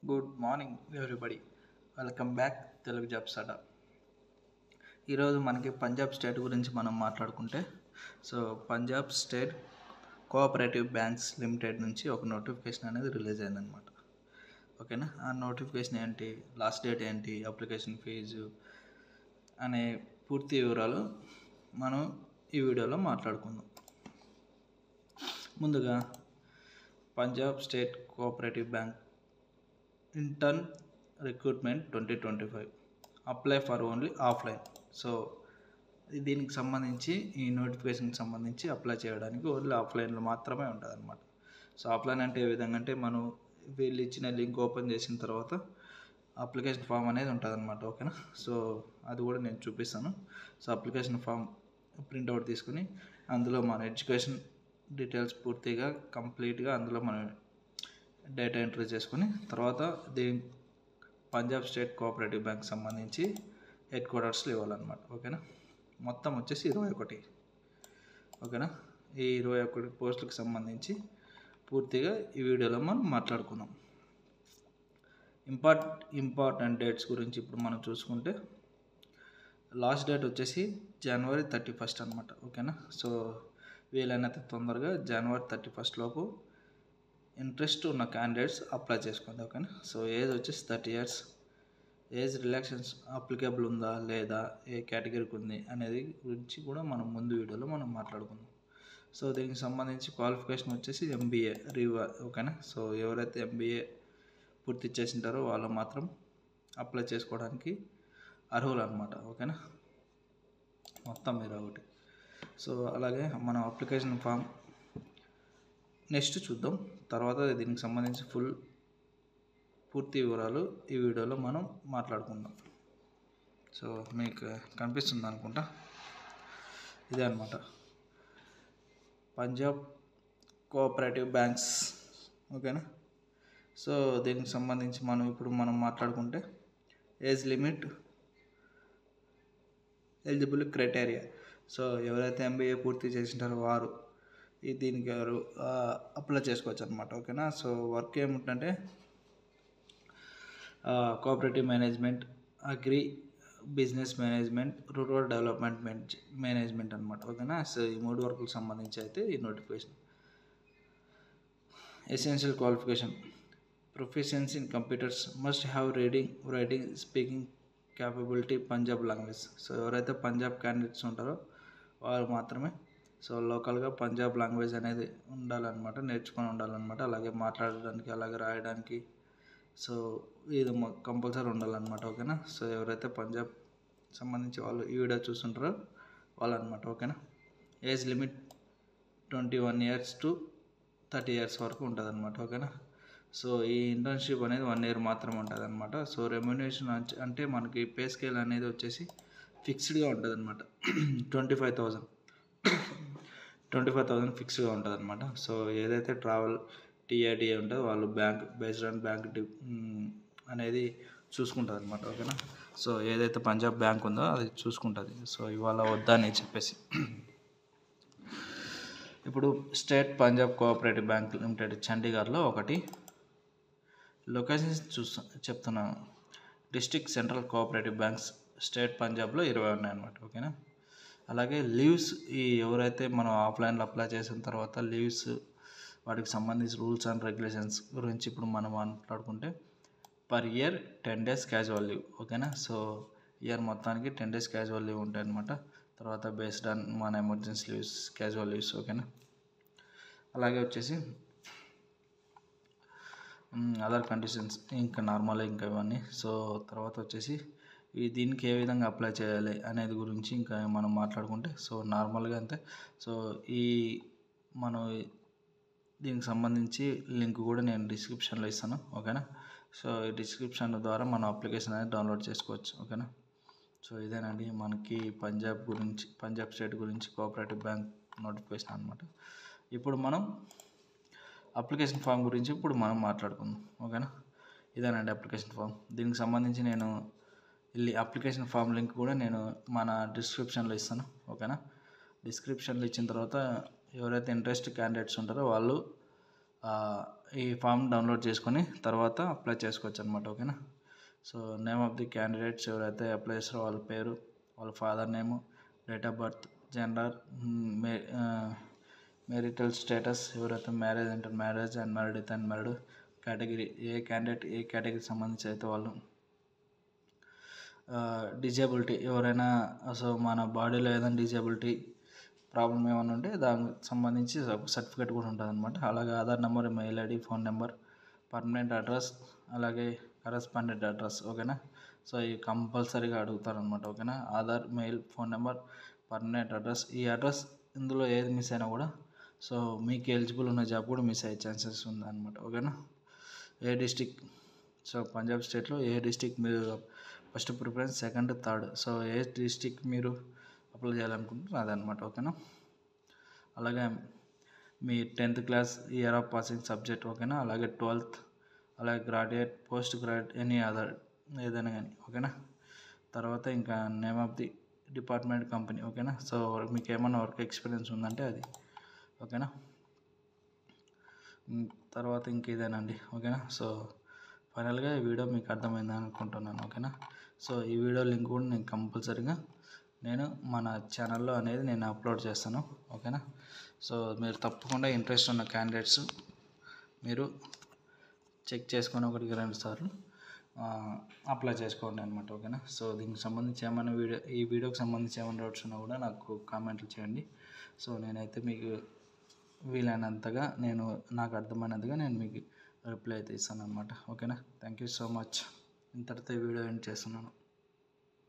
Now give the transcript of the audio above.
Good morning everybody, welcome back Telugu jobs Adda. ఈరోజు మనకి Punjab state గురించి మనం మాట్లాడుకుంటే, Punjab state cooperative banks limited నుంచి ఒక నోటిఫికేషన్ అనేది రిలీజ్ అయిందనమాట. ఓకేనా, ఆ నోటిఫికేషన్ ఏంటి, లాస్ట్ డేట్ ఏంటి, అప్లికేషన్ ఫీజు అనే పూర్తి వివరాలు మనం ఈ వీడియోలో మాట్లాడుకుందాం. ముందుగా Punjab state cooperative bank intern recruitment 2025 apply for only offline. దీనికి సంబంధించి ఈ నోటిఫికేషన్కి సంబంధించి అప్లై చేయడానికి ఓన్లీ ఆఫ్లైన్లో మాత్రమే ఉంటుంది అనమాట. ఆఫ్లైన్ అంటే ఏ విధంగా అంటే, మనం వీళ్ళు ఇచ్చిన లింక్ ఓపెన్ చేసిన తర్వాత అప్లికేషన్ ఫామ్ అనేది ఉంటుంది అనమాట. ఓకేనా, అది కూడా నేను చూపిస్తాను. అప్లికేషన్ ఫామ్ ప్రింట్అవుట్ తీసుకుని అందులో మన ఎడ్యుకేషన్ డీటెయిల్స్ పూర్తిగా కంప్లీట్గా అందులో మనం డేటా ఎంట్రీ చేసుకుని తర్వాత దీని పంజాబ్ స్టేట్ కోఆపరేటివ్ బ్యాంక్ సంబంధించి హెడ్ క్వార్టర్స్లో ఇవ్వాలన్నమాట. ఓకేనా, మొత్తం వచ్చేసి 21. ఓకేనా, ఈ 21 పోస్టులకు సంబంధించి పూర్తిగా ఈ వీడియోలో మనం మాట్లాడుకుందాం. ఇంపార్టెంట్ డేట్స్ గురించి ఇప్పుడు మనం చూసుకుంటే, లాస్ట్ డేట్ వచ్చేసి January 31 అనమాట. ఓకేనా, వీలైనంత తొందరగా January 31 లోపు ఇంట్రెస్ట్ ఉన్న క్యాండిడేట్స్ అప్లై చేసుకోండి. ఓకేనా, ఏజ్ వచ్చేసి 30 years. ఏజ్ రిలాక్సేషన్స్ అప్లికేబుల్ ఉందా లేదా, ఏ కేటగిరీకి ఉంది అనేది గురించి కూడా మనం ముందు వీడియోలో మనం మాట్లాడుకుందాం. దీనికి సంబంధించి క్వాలిఫికేషన్ వచ్చేసి MBA ఓకేనా, ఎవరైతే MBA పూర్తి చేసింటారో వాళ్ళు మాత్రం అప్లై చేసుకోవడానికి అర్హులు అనమాట. ఓకేనా, మొత్తం 21. అలాగే మనం అప్లికేషన్ ఫామ్ నెక్స్ట్ చూద్దాం. తర్వాత దీనికి సంబంధించి పూర్తి వివరాలు ఈ వీడియోలో మనం మాట్లాడుకుందాం. మీకు కనిపిస్తుంది అనుకుంటా, ఇదే అనమాట పంజాబ్ కోఆపరేటివ్ బ్యాంక్స్. ఓకేనా, దీనికి సంబంధించి మనం మాట్లాడుకుంటే, ఏజ్ లిమిట్, ఎలిజిబుల్ క్రైటీరియా. ఎవరైతే MBA పూర్తి చేసింటారో వారు దీనికి అప్లై చేసుకోవచ్చు అనమాట. ఓకేనా, వర్క్ ఏమిటంటే cooperative management, agri business management, rural development management అనమాట. ఓకేనా, ఈ 3 వర్కులకు సంబంధించి అయితే ఈ notification. Essential qualification, proficiency in computers, must have reading, writing, speaking capability Punjab language. ఎవరైతే పంజాబ్ క్యాండిడేట్స్ ఉంటారో వారు మాత్రమే లోకల్గా పంజాబ్ లాంగ్వేజ్ అనేది ఉండాలన్నమాట, నేర్చుకొని ఉండాలన్నమాట. అలాగే మాట్లాడడానికి, అలాగే రాయడానికి ఇది కంపల్సరీ ఉండాలన్నమాట. ఓకేనా, ఎవరైతే పంజాబ్ సంబంధించి వాళ్ళు ఈ వీడియో చూస్తుంటారో వాళ్ళు అనమాట. ఓకేనా, age limit 21 years to 30 years వరకు ఉంటుంది అనమాట. ఓకేనా, ఈ ఇంటర్న్షిప్ అనేది 1 year మాత్రమే ఉంటుంది అనమాట. రెమ్యునరేషన్ అంటే మనకి పే స్కేల్ అనేది వచ్చేసి ఫిక్స్డ్గా ఉంటుంది అనమాట. 25,000 ఫిక్స్గా ఉంటుంది అనమాట. ఏదైతే ట్రావెల్ TIDA ఉంటుందో వాళ్ళు బ్యాంక్ బేస్డ్ ఆన్ బ్యాంక్ అనేది చూసుకుంటుంది అనమాట. ఓకేనా, ఏదైతే పంజాబ్ బ్యాంక్ ఉందో అది చూసుకుంటుంది. ఇవాళ వద్దా అని చెప్పేసి ఇప్పుడు state Punjab cooperative bank limited చండీగఢ్లో ఒకటి. లొకేషన్స్ చెప్తున్నాను. District central cooperative banks state పంజాబ్లో 20 ఉన్నాయన్నమాట. ఓకేనా, అలాగే లీవ్స్, ఎవరైతే మనం ఆఫ్లైన్లో అప్లై చేసిన తర్వాత లీవ్స్ వాటికి సంబంధించి రూల్స్ అండ్ రెగ్యులేషన్స్ గురించి ఇప్పుడు మనం మాట్లాడుకుంటే, per year 10 days casual leave. ఓకేనా, ఇయర్ మొత్తానికి 10 days క్యాజువల్ లీవ్ ఉంటాయి అనమాట. తర్వాత బేస్డ్ ఆన్ మన ఎమర్జెన్సీ లీవ్స్, క్యాజువల్ లీవ్స్. ఓకేనా, అలాగే వచ్చేసి అదర్ కండిషన్స్ ఇంకా నార్మల్ ఇంకా ఇవన్నీ. తర్వాత వచ్చేసి దీనికి ఏ విధంగా అప్లై చేయాలి అనేది గురించి ఇంకా మనం మాట్లాడుకుంటే, నార్మల్గా అంతే. మనం దీనికి సంబంధించి లింక్ కూడా నేను డిస్క్రిప్షన్లో ఇస్తాను. ఓకేనా, ఈ డిస్క్రిప్షన్ ద్వారా మనం అప్లికేషన్ అనేది డౌన్లోడ్ చేసుకోవచ్చు. ఓకేనా, ఇదేనండి మనకి పంజాబ్ స్టేట్ గురించి కోఆపరేటివ్ బ్యాంక్ నోటిఫికేషన్ అనమాట. ఇప్పుడు మనం అప్లికేషన్ ఫామ్ గురించి మనం మాట్లాడుకుందాం. ఓకేనా, ఇదేనండి అప్లికేషన్ ఫామ్. దీనికి సంబంధించి నేను అప్లికేషన్ ఫామ్ లింక్ కూడా నేను మన డిస్క్రిప్షన్లో ఇస్తాను. ఓకేనా, డిస్క్రిప్షన్లో ఇచ్చిన తర్వాత ఎవరైతే ఇంట్రెస్ట్ క్యాండిడేట్స్ ఉంటారో వాళ్ళు ఈ ఫామ్ డౌన్లోడ్ చేసుకొని తర్వాత అప్లై చేసుకోవచ్చు అనమాట. ఓకేనా. So name of the candidates ఎవరైతే అప్లై చేస్తారో వాళ్ళ పేరు, వాళ్ళ father name, date of birth, gender, marital status, ఎవరైతే మ్యారేజ్ అంటే మ్యారేజ్, అన్మ్యారీడ్ అయితే అన్మ్యారీడ్, కేటగిరీ ఏ క్యాండిడేట్ ఏ కేటగిరీకి సంబంధించి అయితే వాళ్ళు, డిజేబిలిటీ ఎవరైనా, సో మన బాడీలో ఏదైనా డిజేబిలిటీ ప్రాబ్లం ఏమైనా ఉంటే దానికి సంబంధించి సర్టిఫికేట్ కూడా ఉంటుంది అనమాట. అలాగే Aadhaar number, mail ID, phone number, permanent address, అలాగే కరస్పాండెంట్ అడ్రస్. ఓకేనా. సో ఇవి కంపల్సరీగా అడుగుతారనమాట. ఓకేనా. Aadhaar, mail, phone number, permanent address. ఈ అడ్రస్ ఇందులో ఏది మిస్ అయినా కూడా సో మీకు ఎలిజిబుల్ ఉన్న జాబ్ కూడా మిస్ అయ్యే ఛాన్సెస్ ఉందన్నమాట. ఓకేనా. ఏ డిస్టిక్, సో పంజాబ్ స్టేట్లో ఏ డిస్టిక్ మీరు first preference, second, third, so ఏ డిస్టిక్ మీరు అప్లై చేయాలనుకుంటున్నారు అదనమాట. ఓకేనా. అలాగే మీ 10th class year of passing subject. ఓకేనా. అలాగే 12th, అలాగే graduate, post graduate, any other ఏదైనా కానీ. ఓకేనా. తర్వాత ఇంకా name of the department, company. ఓకేనా. సో మీకు ఏమైనా వర్క్ ఎక్స్పీరియన్స్ ఉందంటే అది. ఓకేనా. తర్వాత ఇంకేదేనండి. ఓకేనా. సో ఫైనల్గా ఈ వీడియో మీకు అర్థమైందని అనుకుంటున్నాను. ఓకేనా. సో ఈ వీడియో లింక్ కూడా నేను కంపల్సరీగా మన ఛానల్లో అనేది నేను అప్లోడ్ చేస్తాను. ఓకేనా. సో మీరు తప్పకుండా ఇంట్రెస్ట్ ఉన్న క్యాండిడేట్స్ మీరు చెక్ చేసుకొని 1-2 సార్లు అప్లై చేసుకోండి అనమాట. ఓకేనా. సో దీనికి సంబంధించి ఏమైనా ఈ వీడియోకి సంబంధించి ఏమైనా డౌట్స్ ఉన్నా కూడా నాకు కామెంట్లు చేయండి. సో నేనైతే మీకు వీలైనంతగా నాకు అర్థమైనంతగా నేను మీకు రిప్లై అయితే ఇస్తాను అనమాట. ఓకేనా. Thank you so much. ఇంతటితో ఈ వీడియో ఎండ్ చేస్తున్నాను.